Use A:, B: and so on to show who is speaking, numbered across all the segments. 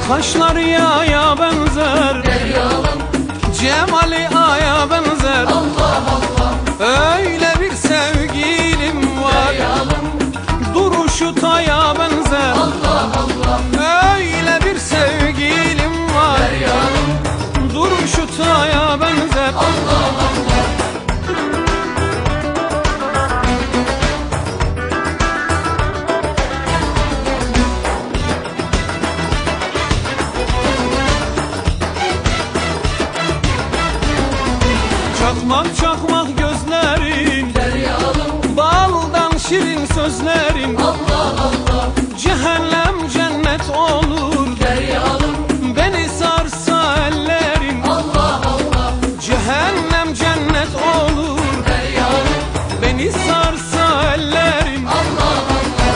A: Kaşları yaya benzer,
B: Deryalım,
A: cemali aya benzer.
B: Allah Allah,
A: Öyle bir sevgilim var,
B: Deryalım,
A: duruşu taya benzer.
B: Allah Allah,
A: Öyle bir sevgilim var,
B: Deryalım,
A: duruşu taya benzer.
B: Allah Allah.
A: Çakmak çakmak gözlerin,
B: Deryalım,
A: baldan şirin sözlerin.
B: Allah Allah,
A: Cehennem cennet olur,
B: Deryalım,
A: beni sarsa ellerin.
B: Allah Allah,
A: Cehennem cennet olur,
B: Deryalım,
A: beni sarsa ellerin.
B: Allah Allah.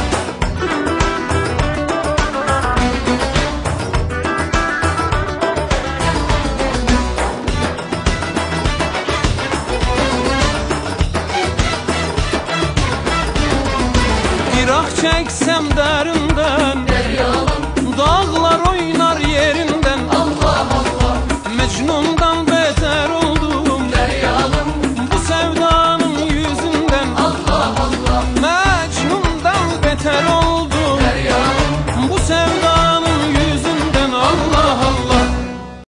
A: Bir ah çeksem derinden,